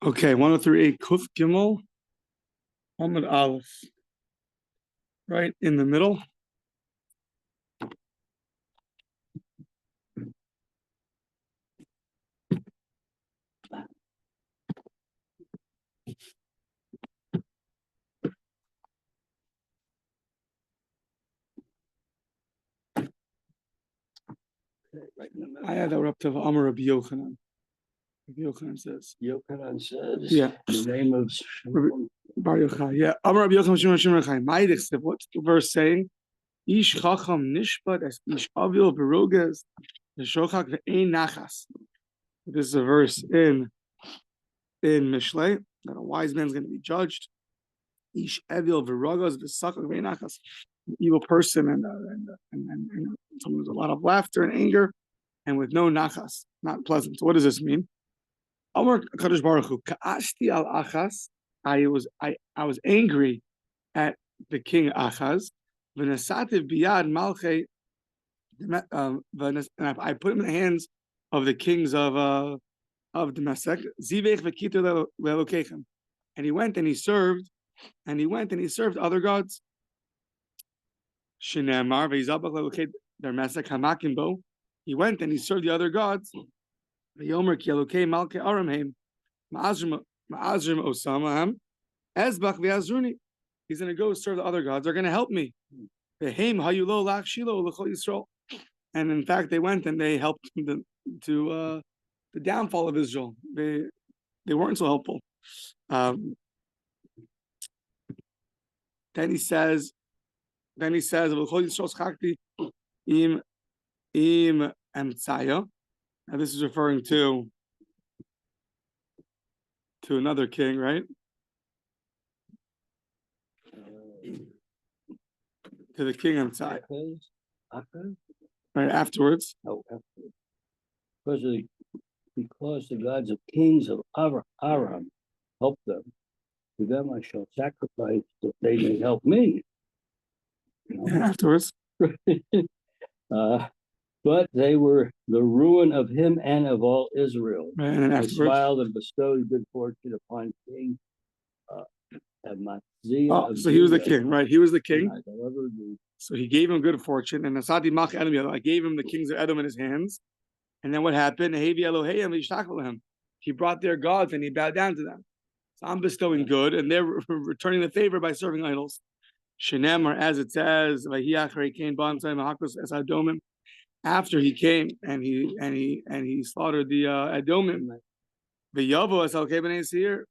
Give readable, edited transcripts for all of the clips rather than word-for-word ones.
Okay, 103A Kuf Gimel, Amud Aleph, right in the middle. I had that we're up to Amar Rabbi Yochanan. Rabbi Yochanan says. Yeah. The name of Bar Yochai. Yeah. Amar Rabbi Yochanan Shimon Shimon Chai. Ma'idich. What's the verse saying? Ish Chacham Nishpat as Ish Avil Beroges Neshochak ve'ein Nachas. This is a verse in Mishlei that a wise man is going to be judged. Ish Avil Beroges V'Sachak ve'ein Nachas. An evil person and someone with a lot of laughter and anger, and with no nachas, not pleasant. So what does this mean? Amar Kadosh Baruch Hu, Ka'ashti al Achaz. I was angry at the king Achaz. V'nesativ biyad malchei, and I put him in the hands of the kings of Damascus. Zivech v'kitu le'elokechem, and he went and he served other gods. Shenamar ve'izabach le'elokei Damascus hamakim bo. He went and he served the other gods. V'yomer ki elokei malkei aramheim ma'azrim osamaham ezbach ve'azruni. He's going to go serve the other gods. They're going to help me. Ve'heim hayulo lach shilo l'chol Yisrael. And in fact, they went and they helped to the downfall of Israel. They weren't so helpful. Then he says, "L'chol Yisrael schakti im emtzaya." Now this is referring to another king, right? To the king Emtzai. Right afterwards. Oh, afterwards. Because the gods of kings of Aram help them. To them I shall sacrifice that they may help me. And afterwards. But they were the ruin of him and of all Israel. Right, and I smiled and bestowed good fortune upon King Amaziah. So he was the king, right? He was the king. So he gave him good fortune. And I gave him the kings of Edom in his hands. And then what happened? He brought their gods and he bowed down to them. So I'm bestowing good, and they're returning the favor by serving idols. Shenem, or as it says, after he came and he slaughtered the Edomim, the Yavo as Elohei b'nei Seir,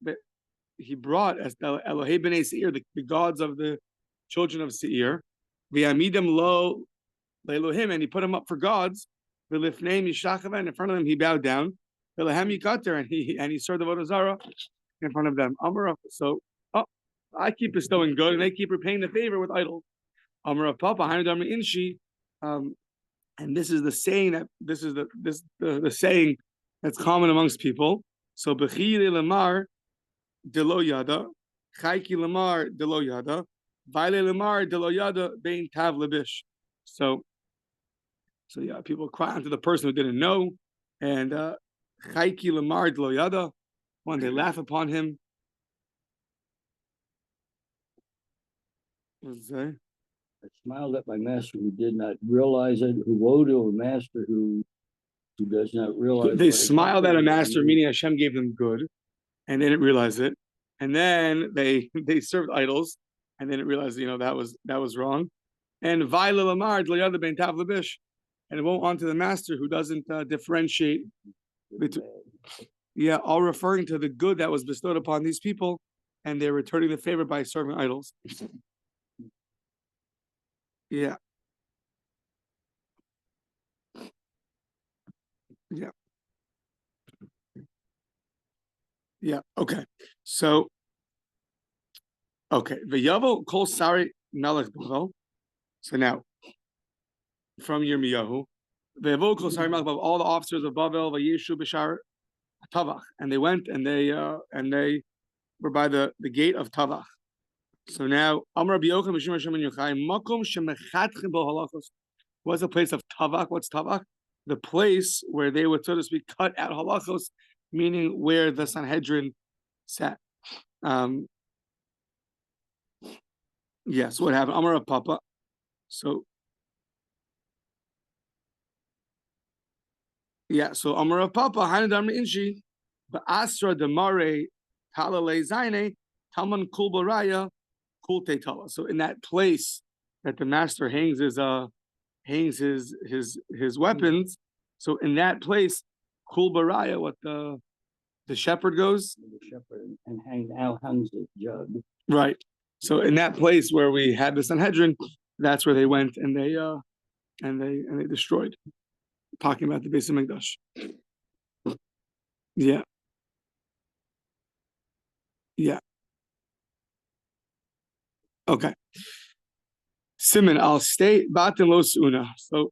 he brought as Elohei b'nei Seir, the gods of the children of Seir, v'yamidem lo le'Elohim, and he put them up for gods. V'lifnei mishachav, and in front of them he bowed down. V'lehem yikater, and he served the Avodah Zarah in front of them. Amar, so I keep bestowing good, and they keep repaying the favor with idols. Amar of Papa, Inshi. And this is the saying the saying that's common amongst people. So bechili lemar delo yada, chayki lemar delo yada, vayle lemar delo yada bein tav lebish. So yeah, people cry unto the person who didn't know, and chayki lemar delo yada, when they laugh upon him. What does it say? I smiled at my master who did not realize it. Who woe to a master who does not realize. They smiled at a master, meaning Hashem gave them good, and they didn't realize it. And then they served idols, and they didn't realize that was wrong. And Vaila Lamar Dlayada Ben Tav Labish, and it won't on to the master who doesn't differentiate between. Yeah, all referring to the good that was bestowed upon these people, and they're returning the favor by serving idols. Yeah. Okay. So, V'yavo kol sari melech Bavel. So now, from Yirmiyahu, V'yavo kol sari melech Bavel, all the officers of Bavel, V'yeshu b'shar Tavach, and they went and they were by the gate of Tavach. So now, Amar Rabbi Yochanan Mishum Hashem and Yochai, Makom shemechatchim bo halachos. What's the place of Tavach? What's Tavach? The place where they would, so to speak, cut out halachos, meaning where the Sanhedrin sat. Yes, what happened? Amar of Papa. So Amar of Papa, Hanadam Inshi, but Asra de Mare Talale Zaine, Talman Kul Baraya, Kul Tetala. So in that place that the master hangs his weapons, so in that place, Kul Baraya, what the shepherd goes? The shepherd and hangs his jug. Right. So in that place where we had the Sanhedrin, that's where they went and they destroyed. Talking about the Beis Hamikdash. Yeah. Yeah. Okay. Simon, I'll stay Batin Los Una. So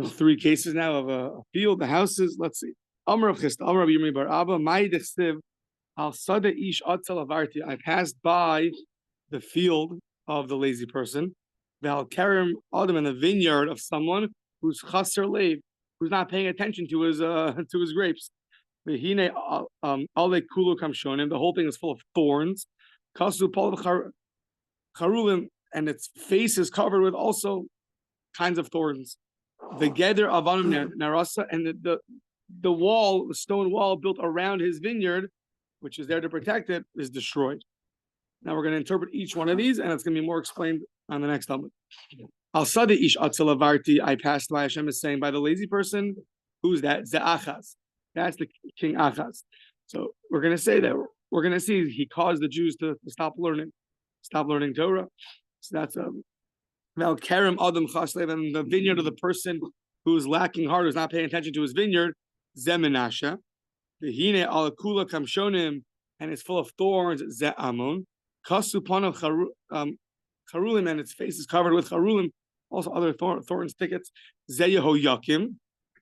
3 cases now of a field, the houses. Let's see. Amar of Chista, Amar of Yomi Bar Abba, Mai Dechsiv, Al Sada Ish Atzel Avarti. I passed by the field of the lazy person. Val Karim Adam in the vineyard of someone who's chaser leiv, who's not paying attention to his grapes. The whole thing is full of thorns. Kasu Paul Charulim, and its face is covered with also kinds of thorns. The Geder Avanim Narasa, and the wall, the stone wall built around his vineyard, which is there to protect it, is destroyed. Now we're going to interpret each one of these, and it's going to be more explained on the next Talmud. Al Sadi Ish Atzelavarti, I passed by. Hashem is saying by the lazy person. Who's that? Ze'achaz. That's the king Achaz. So we're going to say that we're going to see he caused the Jews to stop learning Torah. So that's Val Kerem Adam Chaslev, and the vineyard of the person who's lacking heart, who's not paying attention to his vineyard. Zemenasha. The Hine Al Kula Kamshonim, and it's full of thorns. Ze'amon. Kasupanav Charulim, and its face is covered with Charulim, also other thorns, thickets. Zeyehoyakim,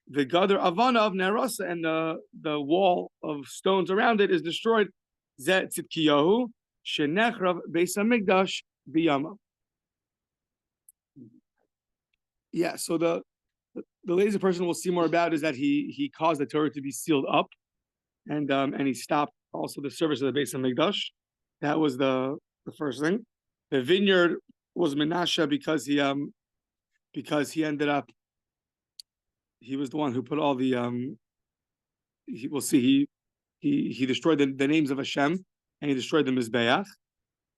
the Gadar Avana of Narasa, and the wall of stones around it is destroyed. Zet Tzidkiyahu, Shenechrav Beis Hamikdash Biyama. Yeah, so the lazy person we'll see more about is that he caused the Torah to be sealed up, and he stopped also the service of the Beis Hamikdash. That was the first thing. The vineyard was Menashe because he ended up, he was the one who put all the he destroyed the names of Hashem, and he destroyed the Mizbeach,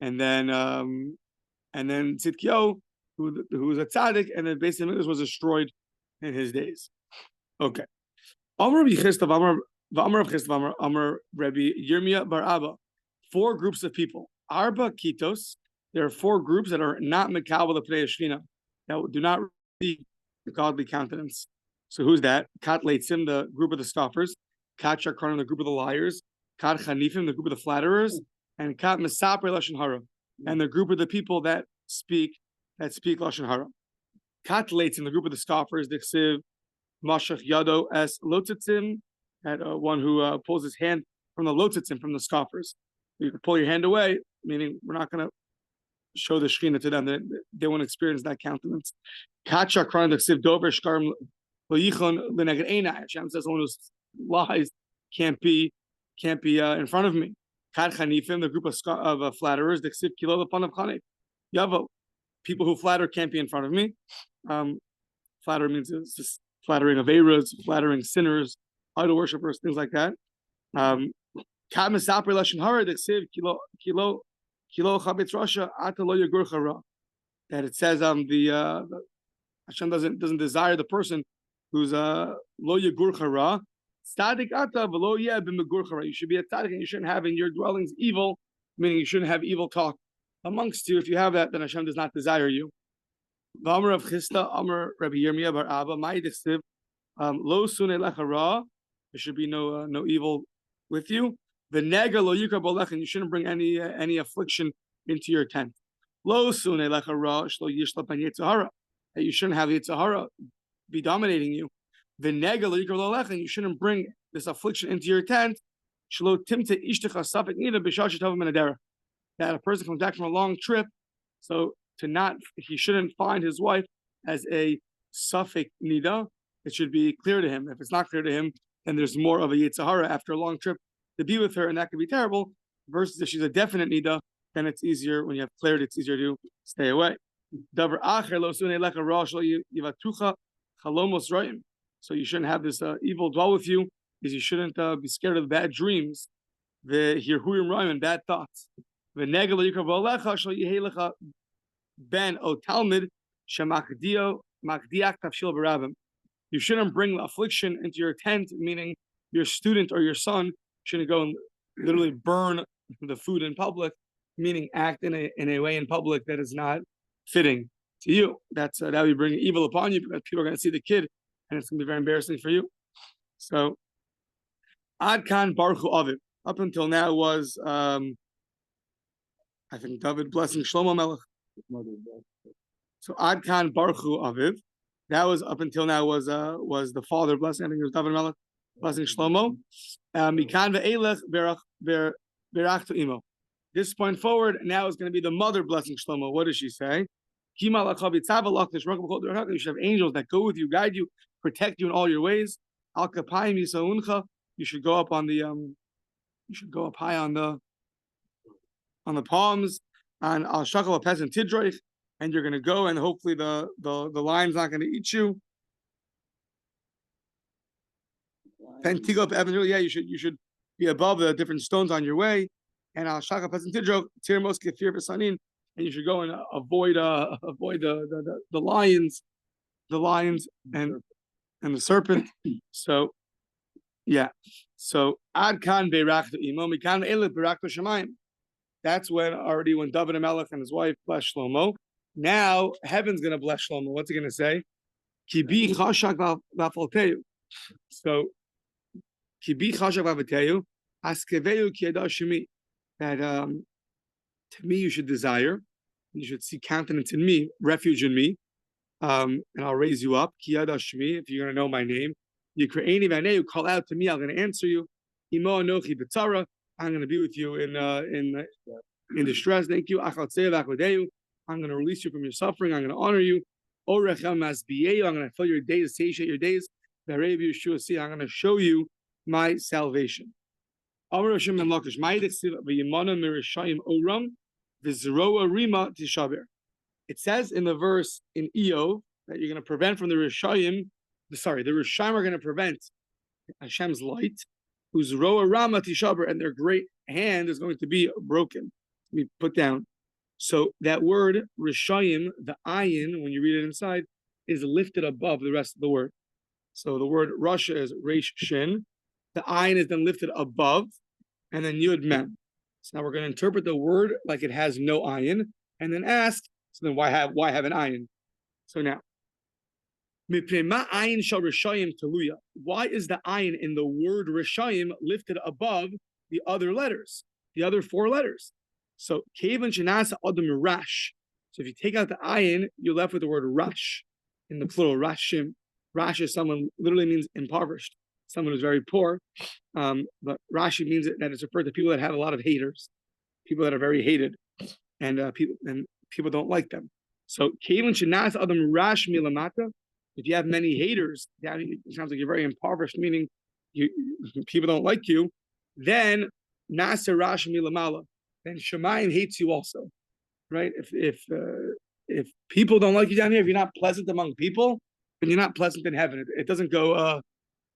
and then Tzidkiyahu, who was a tzaddik, and then Beis Hamikdash was destroyed in his days. Okay. Amar Rabbi Chista, Amar Rabbi Yirmiyah Bar Abba. 4 groups of people. Arba Kitos. There are 4 groups that are not Mekabel L'Pnei Shechina, that do not receive the godly countenance. So who's that? Kat Leitzim, the group of the scoffers. Kat Shakronim, the group of the liars. Kat Chanifim, the group of the flatterers. And Kat Mesaper Lashon Hara, and the group of the people that speak Lashon Hara. Kat Leitzim, the group of the scoffers. Dichsiv Mashach Yado es Lotzitzim, that one who pulls his hand from the Lotzitzim, from the scoffers. You can pull your hand away, meaning we're not going to show the Shekhinah to them. They won't experience that countenance. Kat Shakran Dichsiv Dover Shkarim L'Yichon L'Neged Einai. Hashem says someone who lies can't be in front of me. Kat Chanifim, the group of flatterers. Dichsiv Kilo L'Panav Chanef. Yavo, people who flatter can't be in front of me. Flatter means it's just flattering Averas, flattering sinners, idol worshippers, things like that. That it says Hashem doesn't desire the person who's lo yagurcha ra. Tzaddik ata v'lo yeh b'megurcha ra. You should be a tzaddik, and you shouldn't have in your dwellings evil, meaning you shouldn't have evil talk amongst you. If you have that, then Hashem does not desire you. V'amar of Chista, Amar Rabbi Yirmiyah Bar Abba, Mai Dichsiv, lo sunei lecha ra. There should be no evil with you. The nega lo yikra bolech, and you shouldn't bring any affliction into your tent. Lo sunei lecha ra shlo yishla pan yitzhara. That you shouldn't have yitzhara be dominating you. The nega lo yikra bolech, and you shouldn't bring this affliction into your tent. Shlo timte ishtecha safek nida b'shal shetavim menadera. That a person comes back from a long trip, so he shouldn't find his wife as a safek nida. It should be clear to him. If it's not clear to him, then there's more of a yitzhara after a long trip to be with her, and that could be terrible. Versus if she's a definite nida, then it's easier when you have clarity. It's easier to stay away. Davar acher lo sunei lecha rosh lo yivatucha chalomos roim. So you shouldn't have this evil dwell with you, because you shouldn't be scared of bad dreams, the hirhuyim roim, and bad thoughts. V'negel lo yikra v'olecha shlo yihei lecha ben o talmud shemakdiak tafshil b'rabim. You shouldn't bring affliction into your tent, meaning your student or your son shouldn't go and literally burn the food in public, meaning act in a way in public that is not fitting to you. That's that will bring evil upon you, because people are going to see the kid, and it's going to be very embarrassing for you. So, Ad Kan Baruchu Aviv. Up until now was, I think, David blessing Shlomo Melech. So Ad Kan Baruchu Aviv. That was up until now was the father blessing. I think it was David Melech blessing Shlomo. Mikan ve'elech berachtu imo. This point forward, now is going to be the mother blessing Shlomo. What does she say? You should have angels that go with you, guide you, protect you in all your ways. Al kapayim yisauncha. You should go up on the you should go up high on the palms. And al shakal peasant tidroich. And you're going to go, and hopefully the lion's not going to eat you. Yeah, you should be above the different stones on your way. And al shaka peasant tidro tir mos kefir v'sanin, and you should go and avoid the lions and the serpent. So yeah, so ad kan beirachtu imo mikan elet beirachtu shamayim. That's when David Melech and his wife blessed Shlomo. Now heaven's going to bless Shlomo. What's he going to say? Ki bi chashak v'afalteyu. So ki bi chashak v'afalteyu askeveyu ki yada shemi. That to me you should desire, you should see countenance in me, refuge in me, and I'll raise you up. Ki yada shemi. If you're going to know my name, Yikraeni v'aneyu, call out to me. I'm going to answer you. Imo anochi b'tzara. I'm going to be with you in distress. Thank you. Achatzei v'achvadeyu. I'm going to release you from your suffering. I'm going to honor you. Orechem masbiyeyu. I'm going to fill your days, satiate your days. V'arev Yeshua see. I'm going to show you my salvation. Amar Hashem and Lakish. Ma'idechsiv v'yimana mirishayim oram v'zeroa rima tishaber. It says in the verse in Eo that you're going to prevent from the Rishayim. The Rishayim are going to prevent Hashem's light. Whose roa rama tishaber, and their great hand is going to be broken, to be put down. So that word Rishayim, the ayin, when you read it inside, is lifted above the rest of the word. So the word Rasha is Reish Shin. The ayin is then lifted above, and then Yud Mem. So now we're going to interpret the word like it has no ayin, and then ask, so then why have an ayin? So now, Miprema ayin shall Rishayim teluya. Why is the ayin in the word Rishayim lifted above the other letters, the other four letters? So Kevan Shanasa Adam Rash. So if you take out the ayin, you're left with the word Rash in the plural, Rashim. Rash is someone, literally means impoverished, someone who's very poor. But Rashi means that it's referred to people that have a lot of haters, people that are very hated, and people don't like them. So Kevan Shanasa Adam Rash Milamata. If you have many haters, that sounds like you're very impoverished, meaning people don't like you. Then Nasa Rash Milamala. Then Shemayim hates you also, right? If people don't like you down here, if you're not pleasant among people, then you're not pleasant in heaven. It doesn't go.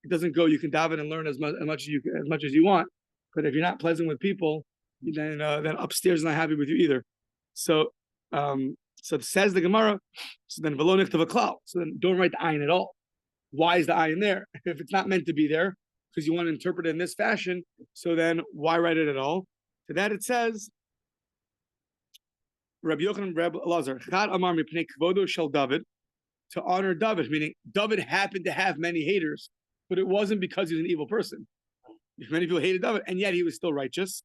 You can daven and learn as much as you want, but if you're not pleasant with people, then upstairs is not happy with you either. So it says the Gemara. So then v'lo nichtav klal. So then don't write the ayin at all. Why is the ayin there? If it's not meant to be there, because you want to interpret it in this fashion, so then why write it at all? To that it says, Rabbi Yochanan, Rabbi Elazar, Chad Amar mipnei kvodo shel David, to honor David, meaning David happened to have many haters, but it wasn't because he was an evil person. Many people hated David, and yet he was still righteous.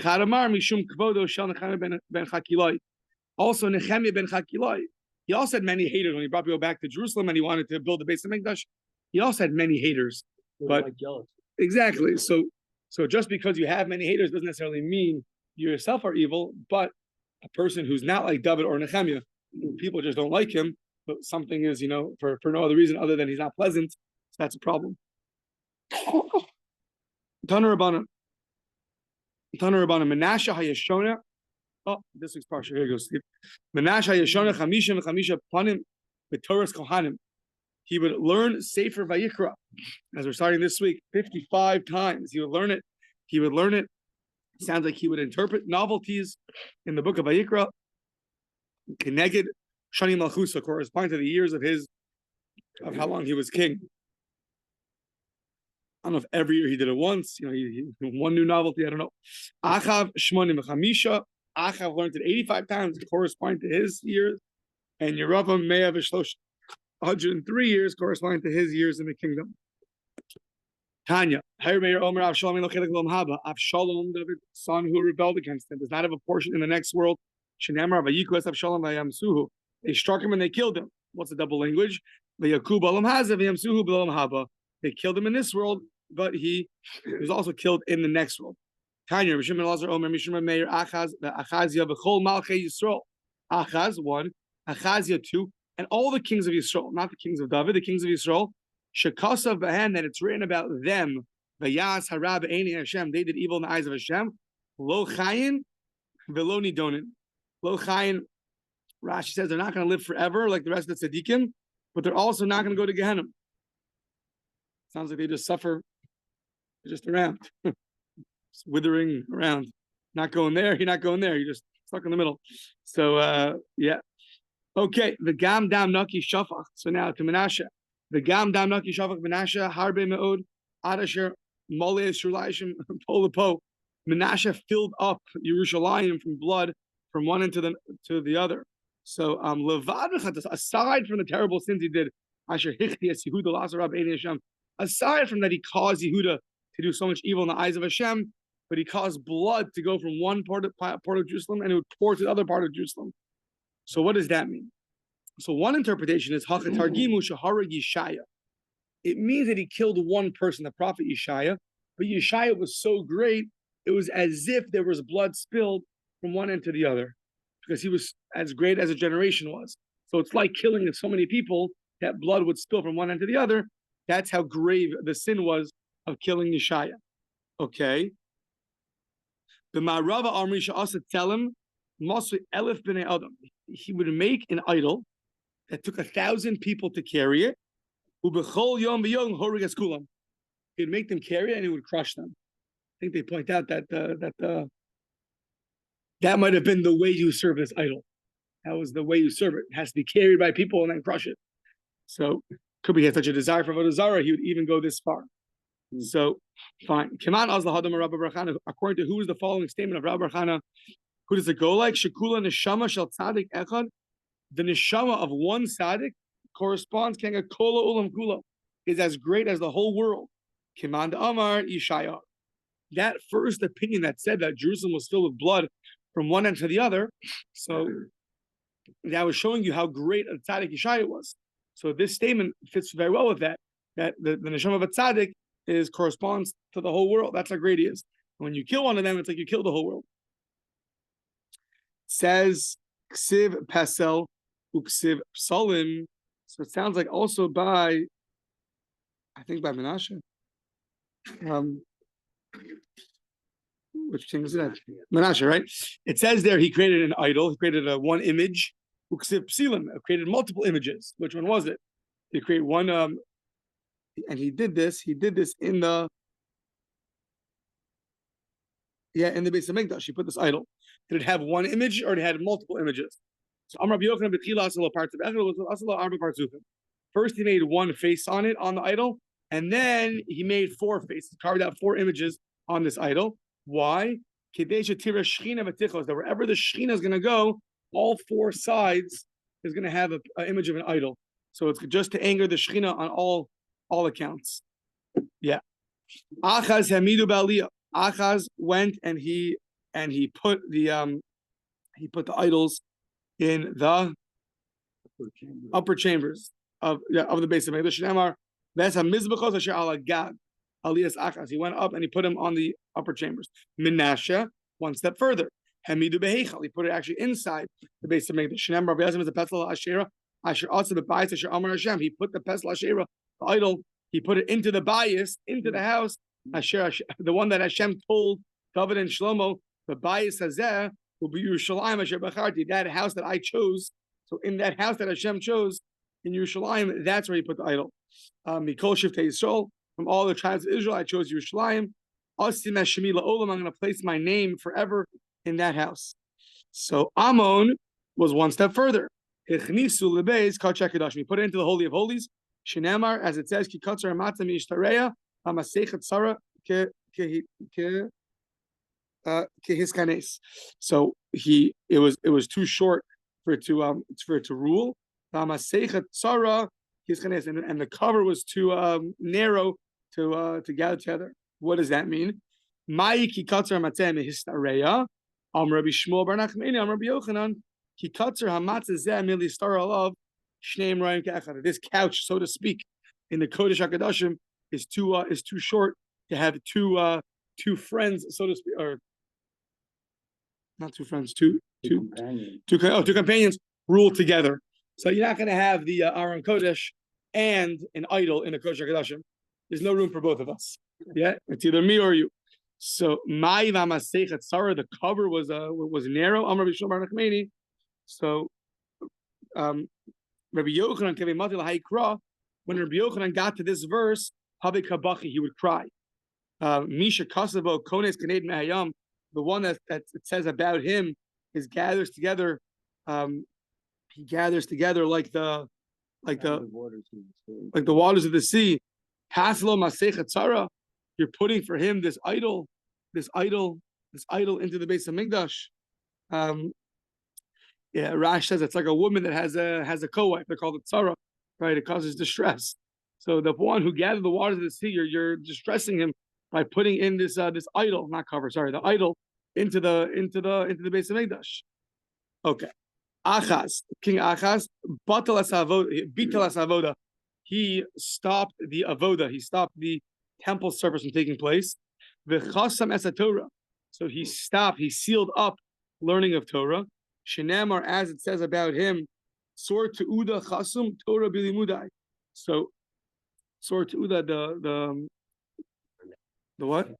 Chad Amar mishum kvodo shel Nechemia ben Chakilai. Also Nechemia ben Chakilai, he also had many haters when he brought people back to Jerusalem and he wanted to build the base of Mikdash. He also had many haters, but like jealous. Exactly. So just because you have many haters doesn't necessarily mean you yourself are evil, but a person who's not like David or Nechemia, people just don't like him, but something is, for no other reason other than he's not pleasant, so that's a problem. Tana Rabbana. Tana Rabbana Menashe Hayashona. Oh, this week's parsha. Here goes. Menashe Hayashona Chamisha Mechamisha Panim B'Torah's Kohanim. He would learn Sefer Vayikra, as we're starting this week, 55 times. He would learn it. He would learn it. Sounds like he would interpret novelties in the book of Vayikra. Keneged Shani Malchusa, corresponding to the years of how long he was king. I don't know if every year he did it once. He one new novelty. I don't know. Achav Shmonim Chamisha. Achav learned it 85 times, corresponding to his years, and Yeravam Me'av Shlosh 103 years, corresponding to his years in the kingdom. Tanya, Avshalom, David's son who rebelled against him, does not have a portion in the next world. They struck him and they killed him. What's the double language? They killed him in this world, but he was also killed in the next world. Tanya, Achaz 1, Achazia 2, and all the kings of Yisrael, not the kings of David, the kings of Yisrael, Shekasav Bahan, that it's written about them, Vayas Harab Eini Hashem, they did evil in the eyes of Hashem, Lo Chayin, Velo Nidonin. Lo Chayin, Rashi says they're not going to live forever like the rest of the tzaddikim, but they're also not going to go to Gehenna. Sounds like they just suffer, they're just around, just withering around. Not going there, you're not going there, you're just stuck in the middle. So, yeah. Okay, the Gam Dam Naki Shafach. So now to Menashe. The Gam Dam Naki Shafach Menashe Harbe Meod Adasher Mole Shulaishim Polapo. Menashe filled up Yerushalayim from blood from one end to the other. So Levad, aside from the terrible sins he did, Asher Hichti as Yehuda Lazarab Eini Hashem. Aside from that, he caused Yehuda to do so much evil in the eyes of Hashem, but he caused blood to go from one part of Jerusalem and it would pour to the other part of Jerusalem. So what does that mean? So one interpretation is Hachatargimu Shahara Yeshaya. It means that he killed one person, the prophet Yeshaya, but Yeshaya was so great, it was as if there was blood spilled from one end to the other, because he was as great as a generation was. So it's like killing so many people that blood would spill from one end to the other. That's how grave the sin was of killing Yeshaya. Okay. The Ma'arava Amrisha Asa Telem Masu Elif B'nei Adam. He would make an idol that took 1,000 people to carry it. He'd make them carry it and he would crush them. I think they point out that that might have been the way you serve this idol. That was the way you serve it. It has to be carried by people and then crush it. So could be he had such a desire for Avodah Zarah, he would even go this far. So fine. According to who is the following statement of Rabbi Chana? Who does it go like? Shekula neshama shel tzadik echad. The neshama of one tzaddik corresponds to kola ulam kula, is as great as the whole world. Kiman Amar Yeshaya. That first opinion that said that Jerusalem was filled with blood from one end to the other, so that was showing you how great a tzaddik Yeshaya was. So this statement fits very well with that. That the neshama of a tzaddik corresponds to the whole world. That's how great he is. When you kill one of them, it's like you kill the whole world. Says Ksiv Pesel Uksiv Psalim. So it sounds like also by, I think by Menashe. Which king is that? Menashe, right? It says there he created an idol. He created one image. Uksiv Psilim. Created multiple images. Which one was it? He created one. And he did this. He did this in the Beis Hamikdash. He put this idol. Did it have one image or did it have multiple images? So Amar Yochanan B'Tchila Asalo Parts of Echel was Asalo Arba Partzufim. First he made one face on it, on the idol, and then he made 4 faces, carved out 4 images on this idol. Why? That wherever the Shechina is going to go, all 4 sides is going to have an image of an idol. So it's just to anger the Shechina on all accounts. Yeah. Achaz Hamidu Ba'aliyah. Achaz went and he put the idols in the upper chambers of the base of Mikdash. He went up and he put him on the upper chambers. Menashe, one step further. Hamidu Behechal. He put it actually inside the base of Mikdash. He put the Pesel Asherah, the idol, he put it into the bias, into the house. The one that Hashem told David and Shlomo, the Bayis Hazeh will be Yerushalayim Asher Bacharti, that house that I chose. So in that house that Hashem chose, in Yerushalayim, that's where he put the idol. Mikol Shiftei Yisrael, from all the tribes of Israel, I chose Yerushalayim. Asim Hashemi La'olam, I'm going to place my name forever in that house. So Ammon was one step further. Ichnisu lebeis kachak kedash. He put it into the Holy of Holies. Shenamar, as it says, ki katzer matzah mishtareya hamasechet tzara ke his kanes. So it was too short for it to rule. Hamasechet tzara his kanes, and the cover was too narrow to gather together. What does that mean? Mai ki katzer matzah mishtareya. Rabbi Shmuel bar Nachmani, Rabbi Yochanan, ki katzer hamatzah zeh mili star alav shneim rayim ke'echad. This couch, so to speak, in the Kodesh HaKadoshim is too short to have two friends, so to speak, or not two friends, two companions rule together. So you're not going to have the Aron Kodesh and an idol in the Kodesh HaKadoshim. There's no room for both of us. Yeah, it's either me or you. So my Masechet Sarah, the cover was narrow. Rabbi Shmuel bar Nachmani. So Rabbi Yochanan when Rabbi Yochanan got to this verse, he would cry. Misha Kasavo Kones Kaned Mehayam, the one that it says about him is gathers together. He gathers together like the waters of the sea. Haslo Masechet Sarah. You're putting for him this idol into the base of Mikdash. Rash says it's like a woman that has a co-wife. They're called a tzara, right? It causes distress. So the one who gathered the waters of the sea, you're distressing him by putting in this idol, not cover, sorry, the idol into the base of Mikdash. Okay. King Achaz, bital avoda. He stopped the avoda. He stopped the temple service from taking place. V'chasam es Torah. So he sealed up learning of Torah. Shenamar, as it says about him, Sor Te'uda Chasum Torah Bilimudai. So Sor Te'uda, the what?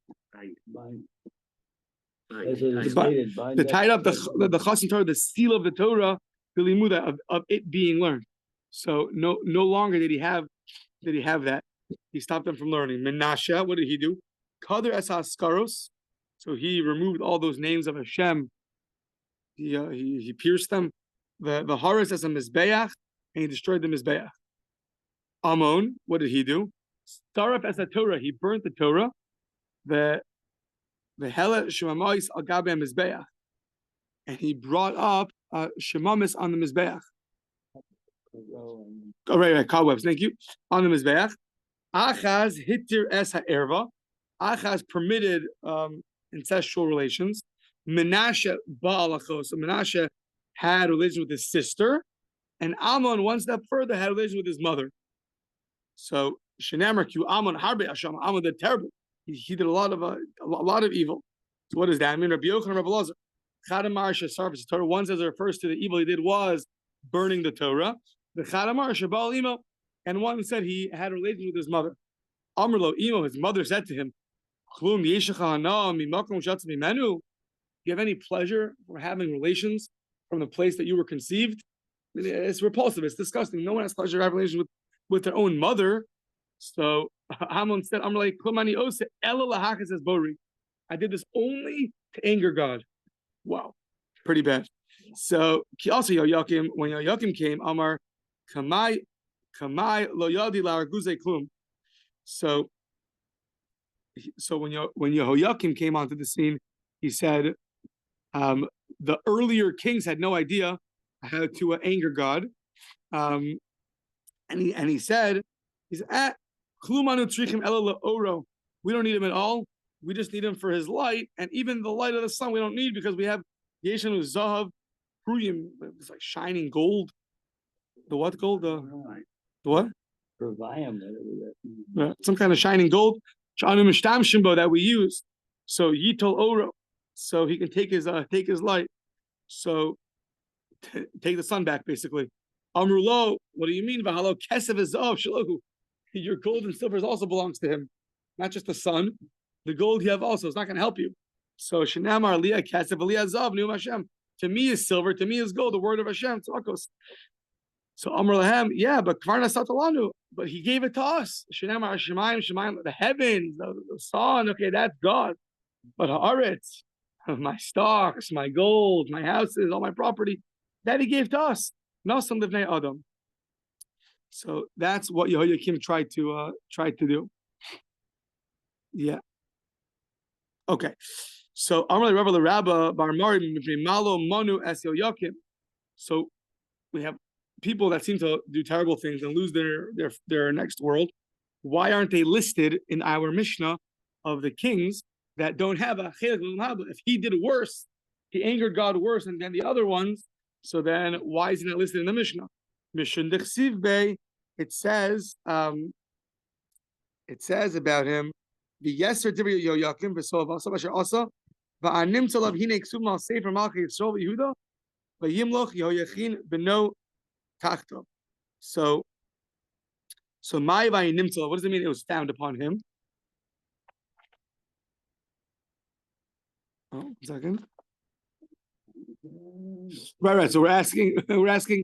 The tied up the Chasum Torah, the seal of the Torah Bilimudai, of it being learned. So no longer did he have that. He stopped them from learning. Menashe, what did he do? Kader es haskaros. So he removed all those names of Hashem. He pierced them. The Haras as a Mizbeach, and he destroyed the Mizbeach. Ammon, what did he do? Starup as a Torah, he burnt the Torah. The Hela Shemamis al Gabe Mizbeach, and he brought up Shemamis on the Mizbeach. Oh, right, cobwebs. Thank you. On the Mizbeach. Achaz hitir es ha'erva. Achaz permitted incestual relations. Menashe ba'alachos. So Menashe had religion with his sister, and Ammon, one step further, had religion with his mother. So Shenamar Q Ammon harbe Hashem. Ammon did terrible. He did a lot of evil. So what does that mean? Rabbi Yochanan, Rabbi Lazar. Chadamar shesarf Torah. One says it refers to the evil he did was burning the Torah. The Chadamar shabal imo. And one said he had a relation with his mother. Amrlo imo, his mother said to him, "Do you have any pleasure for having relations from the place that you were conceived?" It's repulsive. It's disgusting. No one has pleasure to have relations with their own mother. So Haman said, I did this only to anger God. Wow, pretty bad. So also Yoyakim, when Yoyakim came, Amar Kamai lo yadi la'arguze klum. So when Yehoiakim came onto the scene, he said, the earlier kings had no idea how to anger God, and he said, klumanu tzrichim ela le'oro. We don't need him at all. We just need him for his light, and even the light of the sun we don't need because we have yeshanu zahav pruyim. It's like shining gold. The what gold? The what? Some kind of shining gold that we use. So Yitol Oro, so he can take his light. So take the sun back, basically. Amrulo, what do you mean? V'halo kesev ezav shalohu. Your gold and silver also belongs to him, not just the sun. The gold you have also is not going to help you. So Shenamar Liya Kesef Liya Zav Neum Hashem. To me is silver, to me is gold, the word of Hashem, Tzakos. So Amar Lahem, yeah, but Kvarna Satalanu, but he gave it to us. Shenamar Shemayim, Shemayim, the heavens, the sun, okay, that's God. But Haaretz, my stocks, my gold, my houses, all my property, that he gave to us. Nasam Livnei Adam. So that's what Yehoiakim tried to do. Yeah. Okay. So Amar Rabbi Rabba Bar Mari Malo Manu Es Yehoiakim. So we have people that seem to do terrible things and lose their next world. Why aren't they listed in our Mishnah of the kings that don't have a chilek l'mahaba? If he did worse, he angered God worse than the other ones. So then why isn't it listed in the Mishnah? Mishnah Dechsiv Bey. It says about him, the Yeser Divri Yoyakim v'Sov Asa Basher Asa v'Anim Tzalav Hine Ksum Mal Sefer Malchi Yisrael Yehuda v'Yimloch Yehoyachin B'No Tachto. So my v'Anim Tzalav. What does it mean? It was found upon him. Oh, 1 second. Right. So we're asking,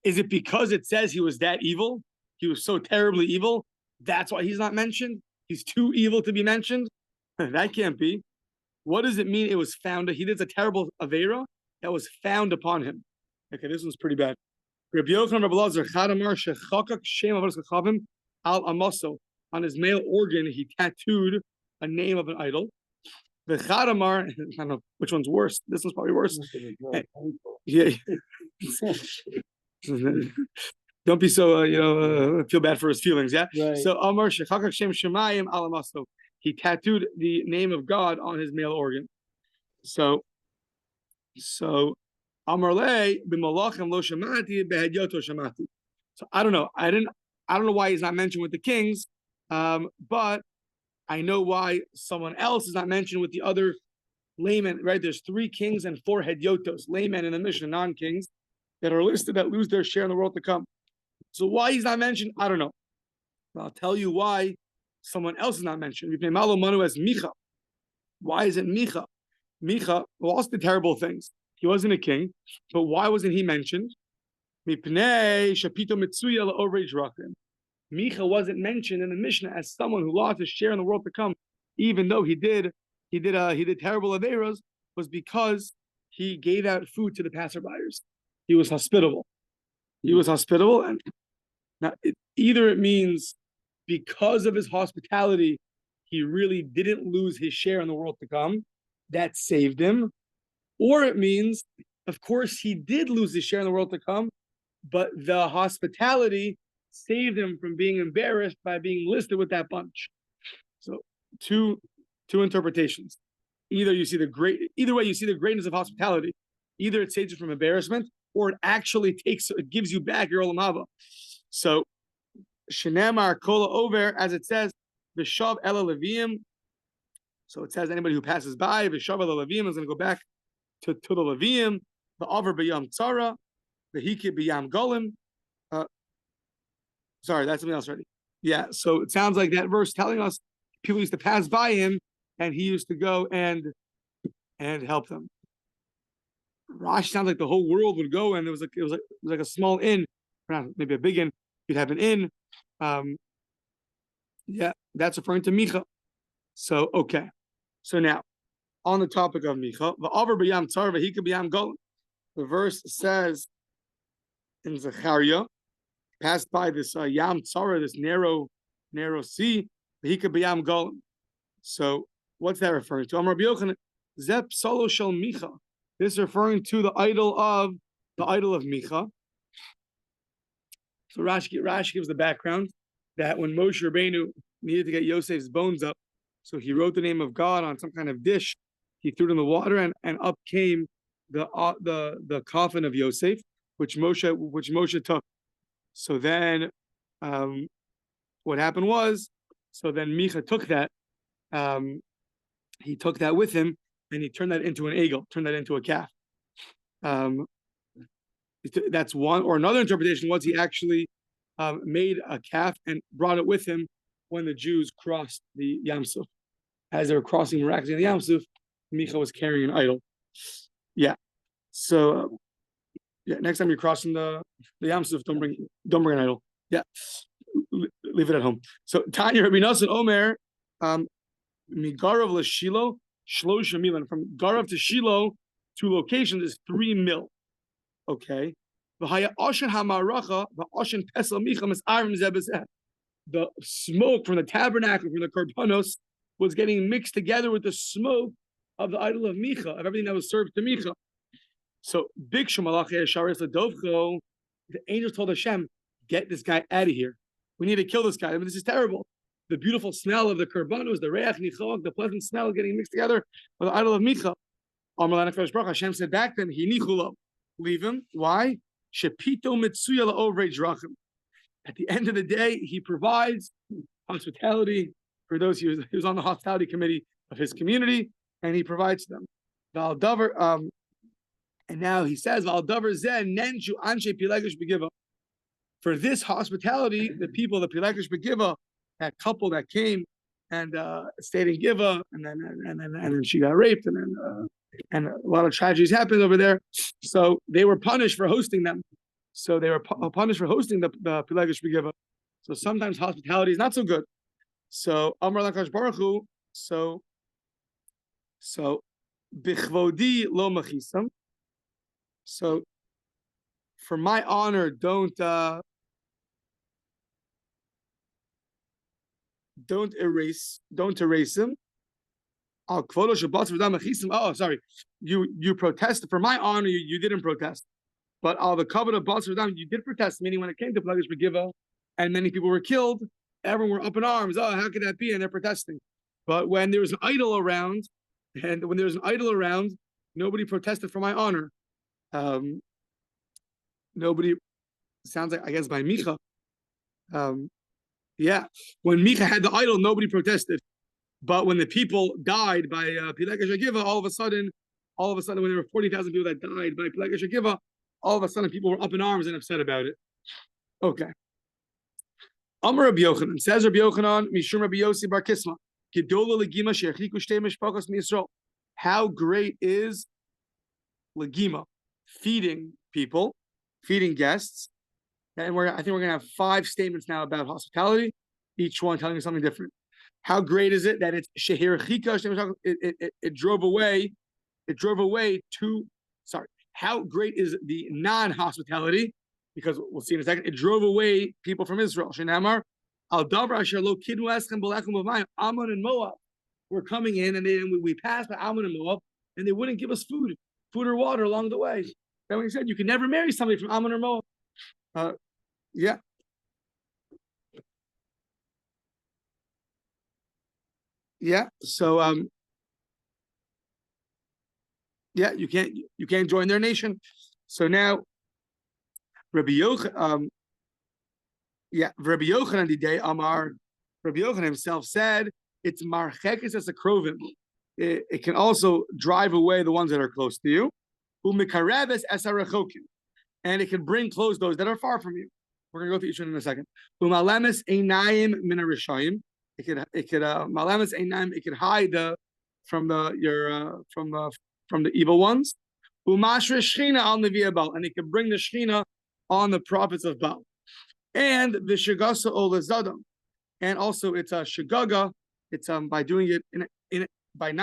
is it because it says he was that evil? He was so terribly evil. That's why he's not mentioned. He's too evil to be mentioned. That can't be. What does it mean? It was found. He did a terrible avera that was found upon him. Okay, this one's pretty bad. Rabbi Yochanan Rabbi Lazar Chadamar shechakak shem avos kachavim al amaso. On his male organ, he tattooed a name of an idol. The Chadamar, I don't know which one's worse. This one's probably worse. Yeah. Don't be so, feel bad for his feelings, yeah? Right. So, Amar Shechakak Shem Shemayim Alamasto. He tattooed the name of God on his male organ. So Amar Le B'malachim Lo Shamati Behedyoto Shamati. So I don't know. I don't know why he's not mentioned with the kings, but I know why someone else is not mentioned with the other laymen, right? There's 3 kings and 4 hedyotos, laymen in the Mishnah, non-kings, that are listed that lose their share in the world to come. So why he's not mentioned, I don't know. But I'll tell you why someone else is not mentioned. Malo Manu as Micha. Why is it Micha? Micha lost the terrible things. He wasn't a king, but why wasn't he mentioned? Mipnei Shapito Mitsuya La'ovrei Drachim. Micha wasn't mentioned in the Mishnah as someone who lost his share in the world to come, even though he did terrible averos, was because he gave out food to the passerbyers. He was hospitable. And now either it means because of his hospitality, he really didn't lose his share in the world to come. That saved him. Or it means, of course, he did lose his share in the world to come, but the hospitality saved him from being embarrassed by being listed with that bunch. So two interpretations. Either way, you see the greatness of hospitality. Either it saves you from embarrassment, or it actually gives you back your olam haba. So Shenamar Kola over, as it says, Vishav Ela Leviim. So it says anybody who passes by, Vishav Ela Leviim is going to go back to the Leviim, the Over B'Yam Tzara, the Hiki B'Yam Golim. Sorry, that's something else already. Yeah, so it sounds like that verse telling us people used to pass by him and he used to go and help them. Rashi sounds like the whole world would go, and it was like a small inn, maybe a big inn. You'd have an inn. Yeah, that's referring to Micha. So okay. So now, on the topic of Micha, v'avar b'yam tzar v'hika b'yam golim. The verse says in Zechariah, passed by this yam tzara, this narrow sea, v'hika b'yam golim. So what's that referring to? Amar Rabbi Yochanan, zep solo shel Micha. This is referring to the idol of Micha. So Rashi gives the background that when Moshe Rabbeinu needed to get Yosef's bones up, so he wrote the name of God on some kind of dish. He threw it in the water, and up came the coffin of Yosef, which Moshe took. So then, what happened was, so then Micha took that. He took that with him, and he turned that into an eagle, turned that into a calf. That's one. Or another interpretation was he actually made a calf and brought it with him when the Jews crossed the Yam Suf. As they were crossing miraculously in the Yam Suf, Micha was carrying an idol. Yeah. So yeah, next time you're crossing the Yam Suf, don't bring an idol. Yeah, leave it at home. So Tanya Rabbi Nosson Omer, Migarav LeShilo, Shlosha Milan. From Garav to Shiloh, 2 locations is 3 mil. Okay. The smoke from the tabernacle, from the korbanos, was getting mixed together with the smoke of the idol of Micha, of everything that was served to Micha. So big the angels told Hashem, get this guy out of here. We need to kill this guy. I mean, this is terrible. The beautiful smell of the korbanos, the reach nichok, the pleasant smell getting mixed together with the idol of Micha. Hashem said back then, leave him. Why? At the end of the day, he provides hospitality for those. He was on the hospitality committee of his community, and he provides them. And now he says, for this hospitality, the people, the Pilekish Begiva, that couple that came and stayed in Giva, and then she got raped, and a lot of tragedies happened over there. So they were punished for hosting them. So they were punished for hosting the Pilekish Begiva. So sometimes hospitality is not so good. So Amar Lakash Baruch Hu, so Bichvodi lo machisam. So for my honor, don't erase him. Oh, sorry. You protested for my honor. You didn't protest, but all the covenant of Batra you did protest. Meaning, when it came to Pilekish Begiva, and many people were killed, everyone were up in arms. Oh, how could that be? And they're protesting. But when there was an idol around, nobody protested for my honor. Nobody. Sounds like, I guess, by Micha. Yeah, when Micha had the idol, nobody protested. But when the people died by Pilekish Begiva, all of a sudden, when there were 40,000 people that died by Pilekish Begiva, all of a sudden people were up in arms and upset about it. Okay. Amar Rabbi Yochanan, says Rabbi Yochanan, Mishum Rabbi Yossi Bar Kisma, Gedola Legima Shechiku Shtei Mishpachos MiYisrael. How great is Legima, feeding people, feeding guests? And I think we're going to have 5 statements now about hospitality, each one telling us something different. How great is it that it's Shehir Chika? It drove away to. Sorry. How great is the non-hospitality? Because we'll see in a second. It drove away people from Israel. Shenamar al davar asher lo kidnu eschem b'lechem b'mayim. Ammon and Moab were coming in, and we passed by Ammon and Moab, and they wouldn't give us food or water along the way. Then we said you can never marry somebody from Ammon or Moab. Yeah. Yeah. So yeah, you can't join their nation. So now Rabbi Yochanan the day Amar, Rabbi Yochanan himself said it's marchekes as a krovim. It can also drive away the ones that are close to you. Umikareves as a rechokim, and it can bring close those that are far from you. We're gonna go through each one in a second. Umalemes einayim min harishayim. It could malames einayim. It could hide from the evil ones. Umashre shchina al neviah Baal, and it can bring the shchina on the prophets of Baal. And the shigasa olazadam, and also it's a shigaga. It's by doing it but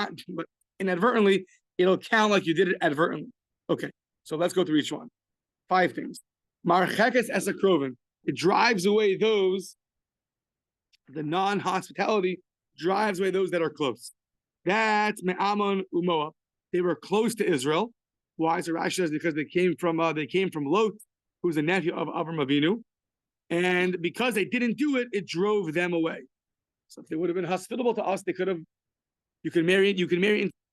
inadvertently, it'll count like you did it advertently. Okay, so let's go through each one. 5 things. Marchekes es akrovim. It drives away the non-hospitality drives away those that are close. That's me'amon umoab. They were close to Israel. Why? So Rashi says because they came from Lot, who's a nephew of Avram Avinu, and because they didn't do it, it drove them away. So if they would have been hospitable to us, they could have. You can marry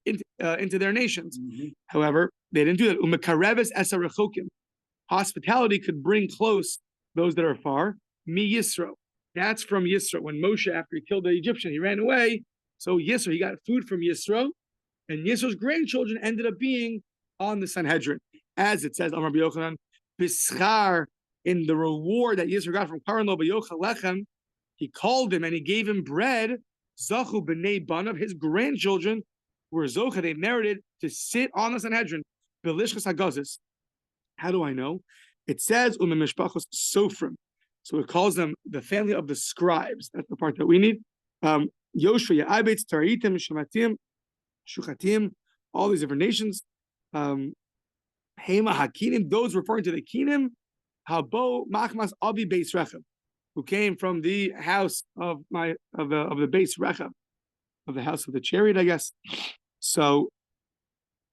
into their nations. Mm-hmm. However, they didn't do that. Umekareves esa rechokim. Hospitality could bring close those that are far. Mi Yisro. That's from Yisro. When Moshe, after he killed the Egyptian, he ran away. So Yisro, he got food from Yisro, and Yisro's grandchildren ended up being on the Sanhedrin, as it says on Rabbi Yochanan, Bischar, in the reward that Yisro got from Karan Lo B'Yochel Lechem, he called him and he gave him bread. Zachu b'nei banav, his grandchildren, were Zocha, they merited to sit on the Sanhedrin. Belishchas Hagazis. How do I know? It says Mishpachos Sofrim. So it calls them the family of the scribes. That's the part that we need. Yoshua, Ya'abetz, Taritim, Shematim, Shuchatim, all these different nations. Hema Hakinim, those referring to the Kinim, Habo Machmas Abi Beis Rechav, who came from the house of the Beis Rechav, of the house of the chariot, I guess. So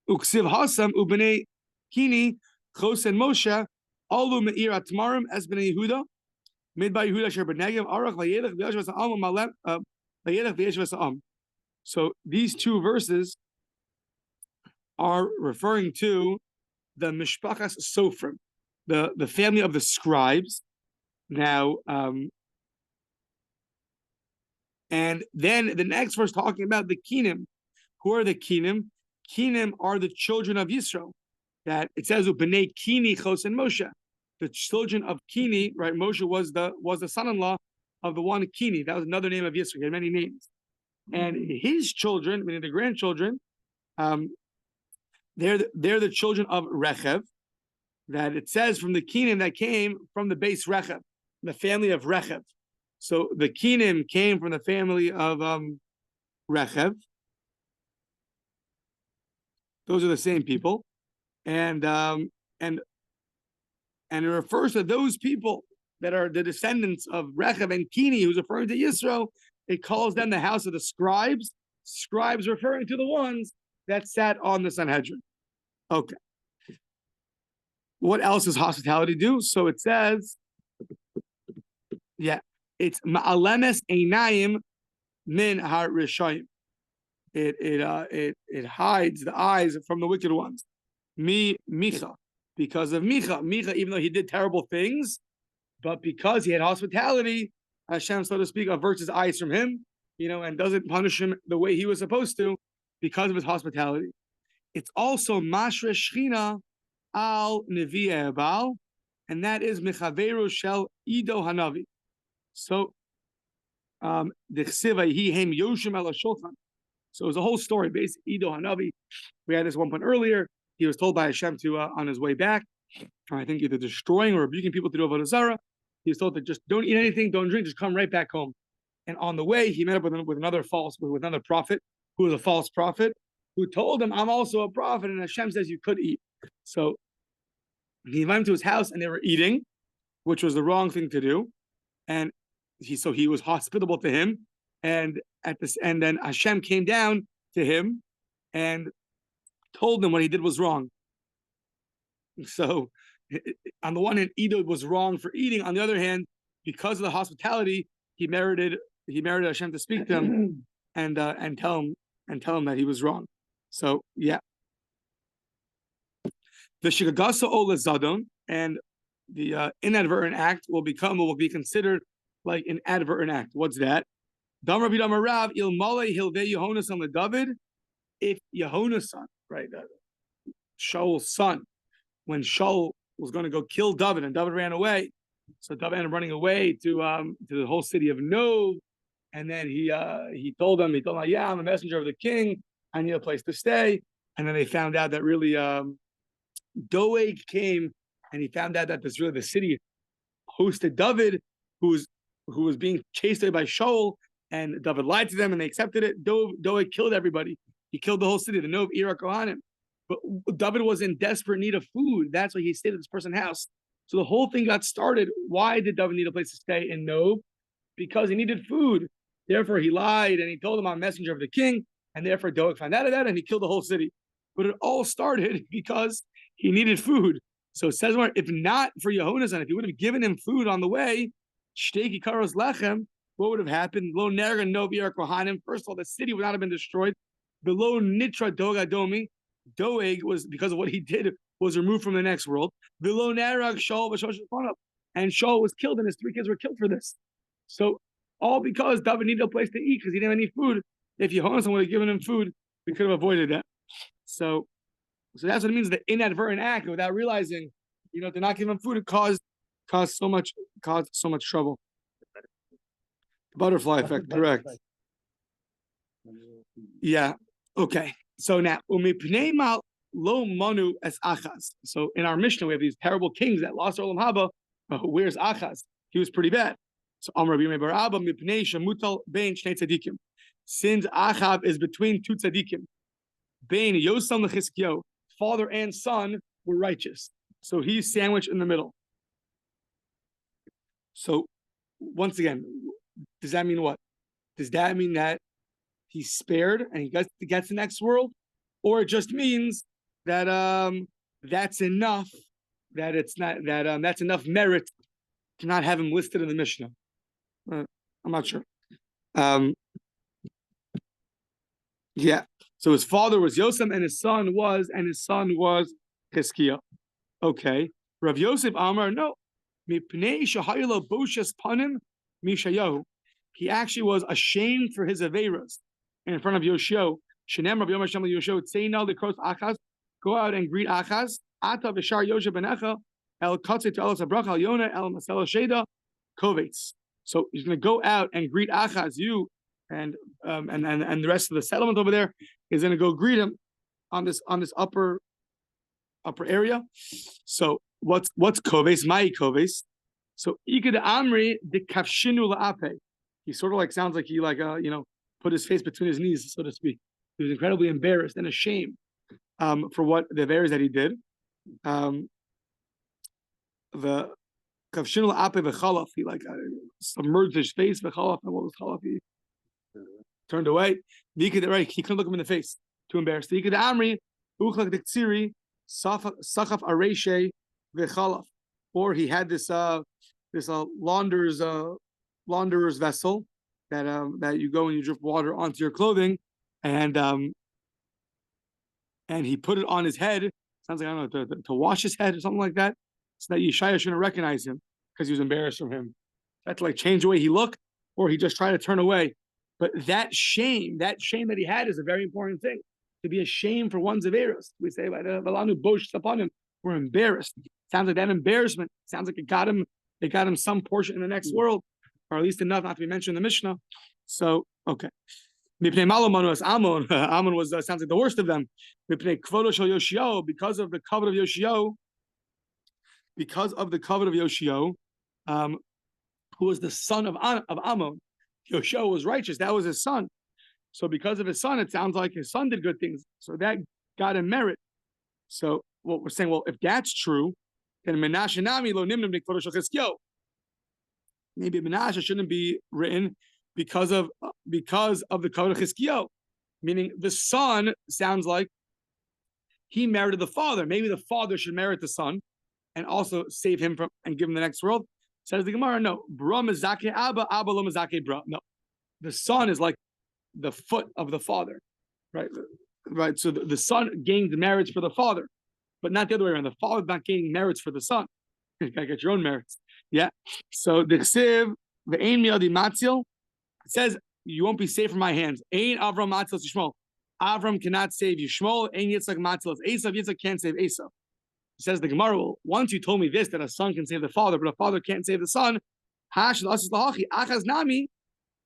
Uksiv Hasam Ubnei Kini Chos and Moshe Alu Meir Atmarim as Bnei Yehuda made by Yehuda Sher Benegim Arach Vayelech V'Yashvas Am Malem Vayelech V'Yashvas Am. So these two verses are referring to the Mishpachas Sofrim, the family of the scribes. Now, and then the next verse talking about the Kinim. Who are the Kinim? Kinim are the children of Yisrael. That it says B'nei Kini Chos and Moshe. The children of Kini, right? Moshe was the son-in-law of the one Kini. That was another name of Yisrael. He had many names. And his children, meaning the grandchildren, they're the children of Rechev. That it says from the Kinim that came from the base Rechev, the family of Rechev. So the Kinim came from the family of Rechev. Those are the same people, and it refers to those people that are the descendants of Rechev and Kini, who's referring to Yisro. It calls them the house of the scribes. Scribes referring to the ones that sat on the Sanhedrin. Okay. What else does hospitality do? So it says, it's ma'alemes einayim min har rishayim. It hides the eyes from the wicked ones. Micha, because of Micha. Micha, even though he did terrible things, but because he had hospitality, Hashem, so to speak, averts his eyes from him, and doesn't punish him the way he was supposed to because of his hospitality. It's also Mashre Shechina al Nevi Ebal, and that is Mechaveru Shel Ido Hanavi. So, the Chsiva he hem Yoshim el Shulchan. So it was a whole story. Basically, Ido Hanavi, we had this one point earlier. He was told by Hashem to, on his way back, I think either destroying or rebuking people to do Avodah Zarah. He was told to just don't eat anything, don't drink, just come right back home. And on the way, he met up with another prophet, who was a false prophet, who told him, I'm also a prophet, and Hashem says you could eat. So he invited him to his house, and they were eating, which was the wrong thing to do. And he was hospitable to him. And then Hashem came down to him and told him what he did was wrong. So on the one hand, Edo was wrong for eating. On the other hand, because of the hospitality, he merited Hashem to speak to him and tell him that he was wrong. So yeah. The Shigagasa Ola Zadon, and the inadvertent act will be considered like an advertent act. What's that? Damar Bidamar Rav Ilmale Hilve Yehonasan LeDavid. If Yehonasan, right, Shaul's son, when Shaul was going to go kill David, and David ran away, so David ended up running away to the whole city of Nob, and then he told him, yeah, I'm a messenger of the king. I need a place to stay. And then they found out that really Doeg came, and he found out that this really the city hosted David, who was being chased away by Shaul, and David lied to them, and they accepted it. Doeg killed everybody. He killed the whole city, the Nob Ira Kohanim. But David was in desperate need of food. That's why he stayed at this person's house. So the whole thing got started. Why did David need a place to stay in Nob? Because he needed food. Therefore, he lied, and he told him, I'm a messenger of the king. And therefore, Doeg found out of that, and he killed the whole city. But it all started because he needed food. So it says, if not for Yehonasan, if he would have given him food on the way, shteki karos lechem, what would have happened? Lo nerga novi kohanim. First of all, the city would not have been destroyed. Below nitra dog adomi, Doeg was, because of what he did, was removed from the next world. Below nerag Shaul v'shosh, and Shaul was killed, and his 3 kids were killed for this. So all because David needed a place to eat because he didn't have any food. If Yehonasan would have given him food, we could have avoided that. So that's what it means, the inadvertent act, without realizing, to not give him food, it caused so much trouble. Butterfly effect, correct. Yeah. Okay. So now, umipnei mal lo manu es achaz. So in our Mishnah, we have these terrible kings that lost Olam Haba. Where's Achaz? He was pretty bad. So Amar Rabbi Bar Abba mipnei shemutal bein shnei tzadikim. Since Achab is between two tzadikim, bein Yosam leChiskiyo, father and son were righteous. So he's sandwiched in the middle. So once again, does that mean what? Does that mean that he's spared and he gets the next world? Or it just means that that's enough, that it's not that that's enough merit to not have him listed in the Mishnah? I'm not sure. Yeah. So his father was Yosem and his son was Chizkiah. Okay. Rav Yosef Amar, no. He actually was ashamed for his Averas in front of Yoshio. Go out and greet Achaz. Ata v'shar Yosha benecha el katze to elos abrach al Yona el maselo sheda kovetz. So he's going to go out and greet Achaz, you and the rest of the settlement over there is going to go greet him on this upper area. So what's kovetz? Mai kovetz. So ikad amri de kafshinu la'ape. He sort of like sounds like he put his face between his knees, so to speak. He was incredibly embarrassed and ashamed for what the averas that he did. The kavshin la'ape v'chalaf, he submerged his face v'chalaf, and what was chalaf? He turned away. He couldn't look him in the face, too embarrassed. He could amri uchlak diktsiri sachaf areshe v'chalaf, or he had this launderer's vessel that you go and you drip water onto your clothing, and he put it on his head. Sounds like, I don't know, to wash his head or something like that, so that Yeshaya shouldn't recognize him because he was embarrassed from him. That's like change the way he looked, or he just tried to turn away. But that shame that he had is a very important thing. To be ashamed for one's averos. We say, "Valanu bosh upon him." We're embarrassed. Sounds like that embarrassment. Sounds like it got him some portion in the next world, or at least enough not to be mentioned in the Mishnah. So okay. Ammon was sounds like the worst of them. Because of the covet of Yoshio, who was the son of Ammon. Yoshio was righteous. That was his son. So because of his son, it sounds like his son did good things. So that got him merit. So what we're saying, well, if that's true, then Menashe Nami lo nimnim nikvodo shel Chizkiyo. Maybe Menashe shouldn't be written because of the covet of Chizkiyo. Meaning the son sounds like he merited the father. Maybe the father should merit the son and also save him from and give him the next world. Says the Gemara, no. Bra mezake abba, abba lo mezake bra. No. The son is like the foot of the father. Right? Right. So the son gained merits for the father, but not the other way around. The father is not gaining merits for the son. You gotta get your own merits. Yeah. So the Ksiv, the Ein Miadi Matzil, it says you won't be safe from my hands. Ein Avram Matzil Shmuel. Avram cannot save you. Shmuel Ein Yitzchak Matzil. Esav Yitzchak can't save Esav. Says the Gemara, well, once you told me this, that a son can save the father, but a father can't save the son, Achaz Nami,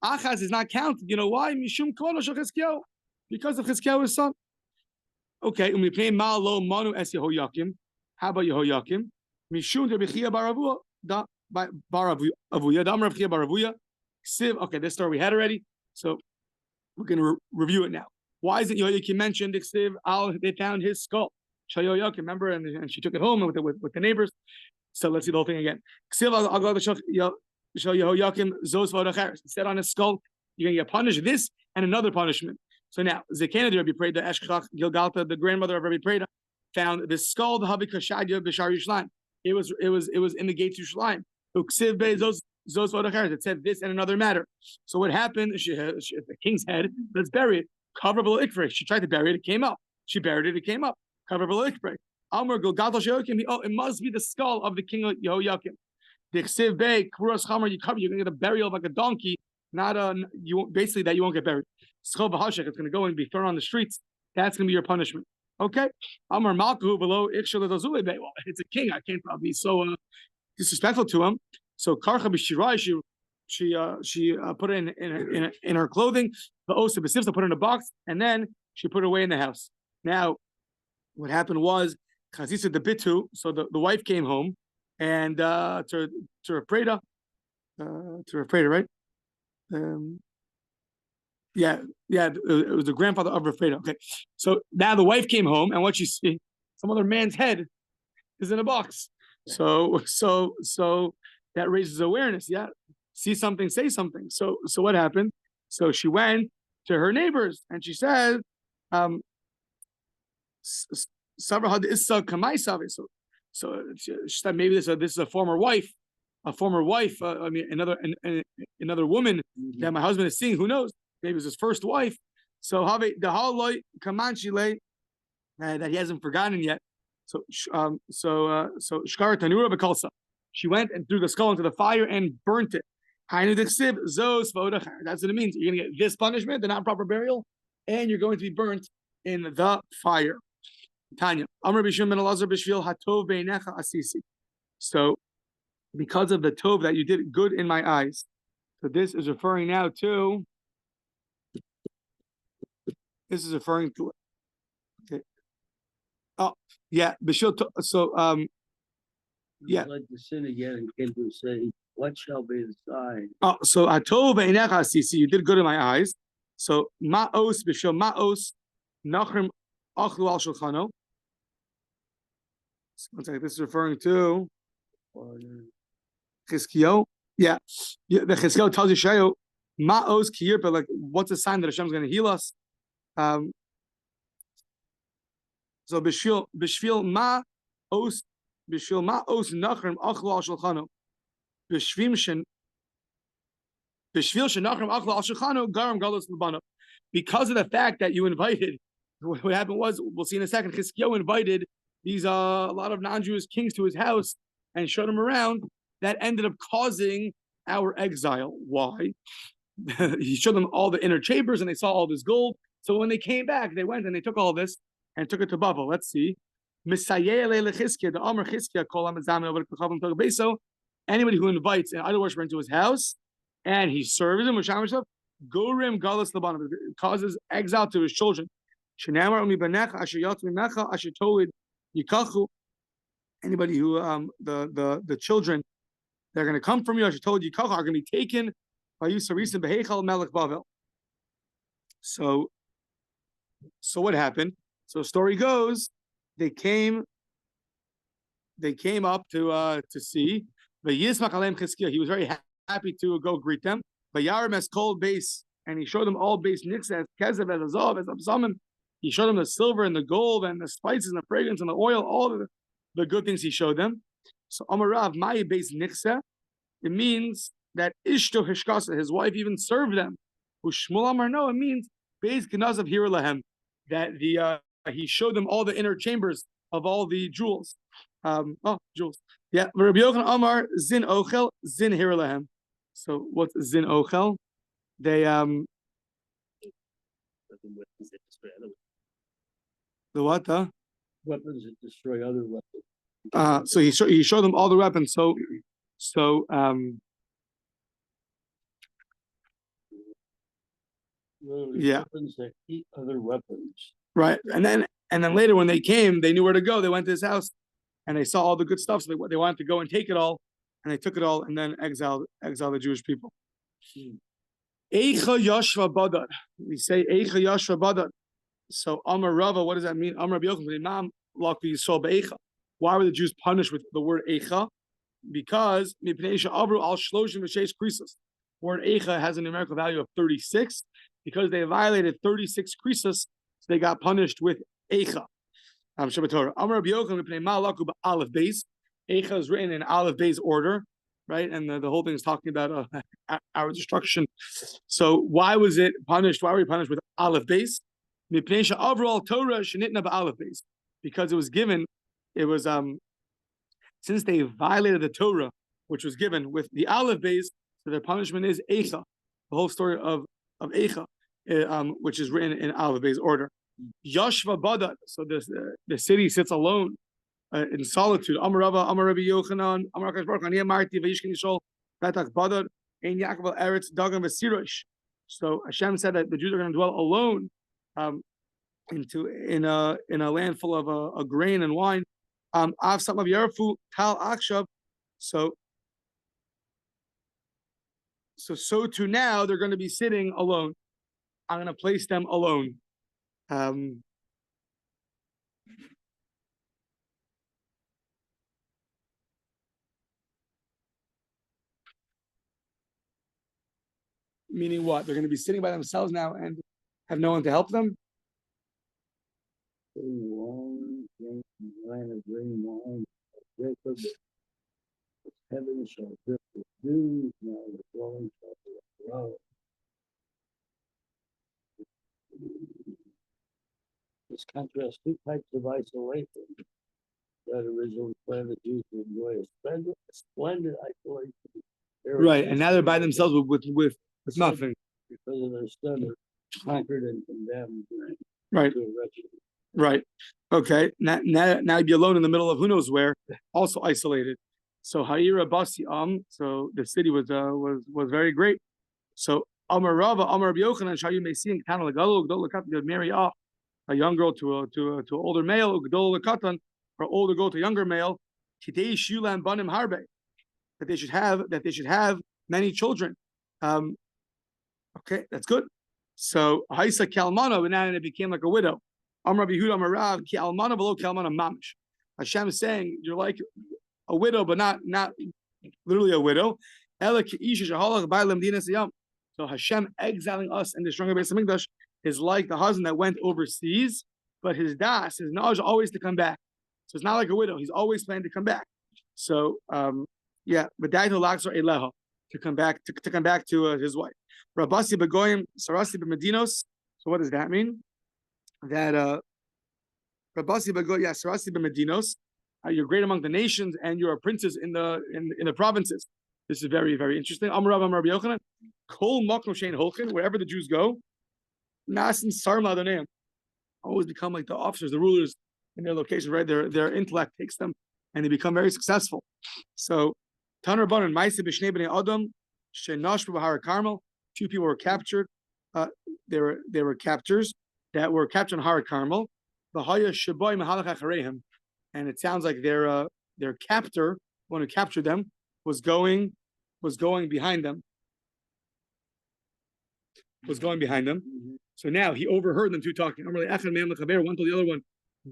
Achaz is not counted. You know why? Mishum Kollel shel Chizkiyo, because of Chizkiyahu's son. Okay, Umipnei Ma Lo Manu Es Yehoyakim. How about Yehoyakim? Mishum Rabbi Chia bar Avuya, Dam Rabbi Chia bar Avuya. Siv. Okay, this story we had already, so we're going to review it now. Why isn't Yehoyakim mentioned? Siv, they found his skull. Yehoyakim, remember, and she took it home with the neighbors. So let's see the whole thing again. Instead on his skull, you're going to get punished this and another punishment. So now, Zekena Rabbi Preda, Eshkach Gilgalta, the grandmother of Rabbi Preda, found the skull, the Habi Kashadya Bishar Yishlan. It was in the gates of Yishlan. It said this and another matter. So what happened? The king's head, let's bury it. Coverable ikfrei. She tried to bury it, it came up. She buried it, it came up. Coverable ikfrei. Amr Gilgalta Shehoyakim. Oh, it must be the skull of the king of Yehoyakim. The Ksiv Bey, Kuras Chamar, you're going to get a burial like a donkey, not basically that you won't get buried. Schol B'Hashek, it's going to go and be thrown on the streets. That's going to be your punishment. Okay? Amar Malkahu below Ikshel Azule Bey. Well, it's a king. I can't be so disrespectful to him. So Karcha B'Shirai, she put it in her clothing. The Osa B'Sivsa put it in a box, and then she put it away in the house. Now, what happened was, Chazisa the Bitu, so the wife came home, and to Rafreda, right? It was the grandfather of Rafreda. Okay, so now the wife came home, and what you see, some other man's head is in a box. So that raises awareness. Yeah, see something, say something. So what happened? So she went to her neighbors, and she said, so she said maybe this is a former wife. Another woman that my husband is seeing. Who knows? Maybe it was his first wife. So the haloi kamanchile that he hasn't forgotten yet. So shkara tanura bekalsa. She went and threw the skull into the fire and burnt it. That's what it means. You're going to get this punishment, the non-proper burial, and you're going to be burnt in the fire. Tanya, Amr Bishim ben Elazar b'shvil hatov beinecha asisi. So, because of the tov that you did good in my eyes. So this is referring now to. This is referring to. Okay. Oh yeah, b'shvil. So yeah. Like to sin again and came to say, what shall be the sign? Oh, so hatov beinecha asisi. You did good in my eyes. So ma'os b'shvil ma'os nachrim achlu al shulchano. One second, this is referring to Chizkiyo. Yeah, the Chizkiyo tells you, Shayo, Ma'os Kiyirpa, like, what's a sign that Hashem's going to heal us? So, Bishvil Ma'os Nachrim Achlu al Shulchano. Bishvil Shenachrim Achlu al Shulchano, Garam Galos Lubano. Because of the fact that you invited, what happened was, we'll see in a second, Chizkiyo invited these a lot of non-Jewish kings to his house and showed him around. That ended up causing our exile. Why? He showed them all the inner chambers and they saw all this gold. So when they came back, they went and they took all this and took it to Bava. Let's see. Anybody who invites an idol worshiper into his house and he serves him, Gorim Galas Labanah, it causes exile to his children. Anybody who the children that are going to come from you, I should told you, are going to be taken by you. So what happened? So the story goes, they came up to see. He was very happy to go greet them. But Yarim has cold base, and he showed them all base nix as kezev, as azov, as absamim. He showed them the silver and the gold and the spices and the fragrance and the oil, all the good things he showed them. So Amarav, my base nixa, it means that Ishto Hishkasa, his wife, even served them. Ushmul Amar, no, it means base Gnazav Hiralahem, that he showed them all the inner chambers of all the jewels. Jewels. Yeah, Rabbi Yochanan Amar, Zin Ochel, Zin Hiralahem. So what's Zin Ochel? They the what? Weapons that destroy other weapons. So he showed them all the weapons. So yeah, weapons that eat other weapons. Right, and then later when they came, they knew where to go. They went to his house, and they saw all the good stuff. So they wanted to go and take it all, and they took it all, and then exiled the Jewish people. Eicha Yashva Badar. We say Eicha Yashva Badar. So Amar Rava, what does that mean? Amar Yochanan, why were the Jews punished with the word Eicha? Because the word Eicha has a numerical value of 36. Because they violated 36 krisos, so they got punished with Eicha. Shabbat Torah. Amar Rabbi Yochanan, Aleph Beis. Eicha is written in Aleph Beis order, right? And the whole thing is talking about our destruction. So why was it punished? Why were we punished with Aleph Beis? Because it was given, since they violated the Torah, which was given with the Aleph Beis, so their punishment is Eicha. The whole story of Eicha, which is written in Aleph Beis order. Yashva Badar, so the city sits alone in solitude. Amar Rava, Amar Rabbi Yochanan, Amar Akash Baruch Ani Amarti Vayishkin Yishol Petach Badar Ein Yaakov Eretz Dagan V'Sirosh. So Hashem said that the Jews are going to dwell alone in a land full of a grain and wine. Av some of Yarfu Tal Akshav. So too now they're going to be sitting alone. I'm going to place them alone. Meaning what? They're going to be sitting by themselves now and have no one to help them? Heaven shall drip with dew, now the flowing shall be a flow. This contrasts two types of isolation that originally planned the Jews to enjoy a splendid isolation. Right, and now they're by themselves with nothing. Because of their sin, they're conquered and condemned. Right. Right. Okay. Now be alone in the middle of who knows where, also isolated. So Ha'ira Basi so the city was very great. So Amar Rava, Amar Rabbi Yochanan, Shayu Meisiin, Katan Lagalu, Gdol Lekatan, they'd marry off a young girl to an older male, Gdol Lekatan, or older girl to a younger male, Kidei Shulam Banim Harbe, that they should have many children. Okay, that's good. So Haisa Kalmana, but now it became like a widow. Amar Rabbi Yehuda Amar Rav, Ki Almana below Kalmana Mamish. Hashem is saying you're like a widow, but not literally a widow. So Hashem exiling us in the stronger base of Mikdash is like the husband that went overseas, but his das, his knowledge, always to come back. So it's not like a widow; he's always planning to come back. So but Daito Laxor Eleho to come back to his wife. Rabasi Begoyim Sarasi B'Medinos. So what does that mean? That Rabasi Begoyim Sarasi B'Medinos. You're great among the nations, and you're a princess in the provinces. This is very, very interesting. Amar Rav Amar Rabbi Yochanan, Kol Makom Shein Holchin, wherever the Jews go, Nasin Sarma Adoneim, always become like the officers, the rulers in their location, right? Their intellect takes them, and they become very successful. So, Taner Banan Ma'aseh B'Shnei Bnei Adam She'nashbu B'Har Carmel. Two people were captured. They were captors that were captured on Har Carmel. V'Haya Sheboy Mahalach Achareim. And it sounds like their captor, one who captured them, was going behind them. So now he overheard them two talking. One told the other one,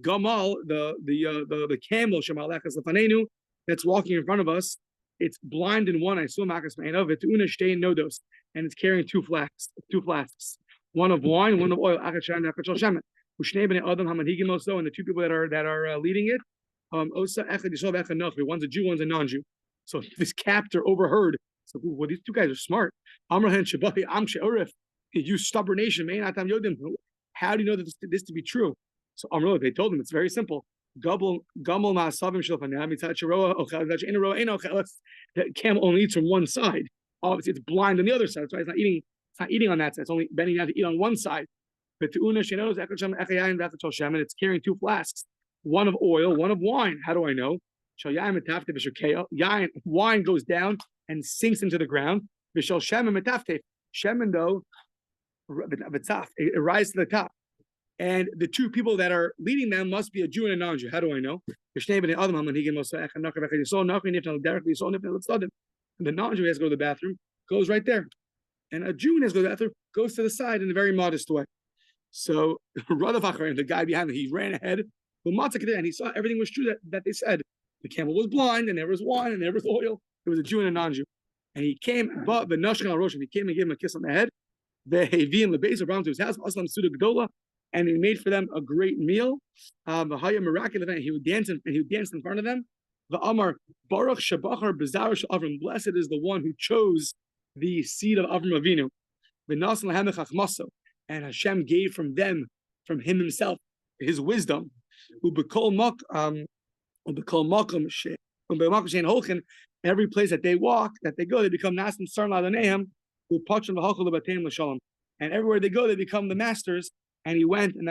Gamal, the camel, Shemalachas Lefanenu, that's walking in front of us. It's blind in one. I saw Makas Ma'anov, it's Una Shtein Nodos, and it's carrying two flasks, one of wine, one of oil. And the two people that are leading it, one's a Jew, one's a non-Jew. So this captor overheard. So well, these two guys are smart. You stubborn nation, man. How do you know that this to be true? So they told him it's very simple. The camel only eats from one side. Obviously, it's blind on the other side. That's why it's not eating on that side. It's only bending down to eat on one side. But and it's carrying two flasks, one of oil, one of wine. How do I know? Wine goes down and sinks into the ground. Shemen though, it rises to the top. And the two people that are leading them must be a Jew and a non-Jew. How do I know? And the non-Jew has to go to the bathroom, goes right there. And a Jew has to go to the bathroom, goes to the side in a very modest way. So the guy behind him, he ran ahead, and he saw everything was true that they said. The camel was blind, and there was wine, and there was oil. It was a Jew and a non-Jew. And he came, but the Nashkan al-Rosh, he came and gave him a kiss on the head. The Hevi the base around to his house, Aslam Suda Gdola, and he made for them a great meal. The Haya miraculous, he would dance in front of them. The Amar Baruch Shabachar Bezar Avram, blessed is the one who chose the seed of Avram Avinu. V'nasan lahem chachmaso, and Hashem gave from him himself, his wisdom. Every place that they walk, that they go, they become nasan sarn ladoneim, and everywhere they go, they become the masters. And he went, and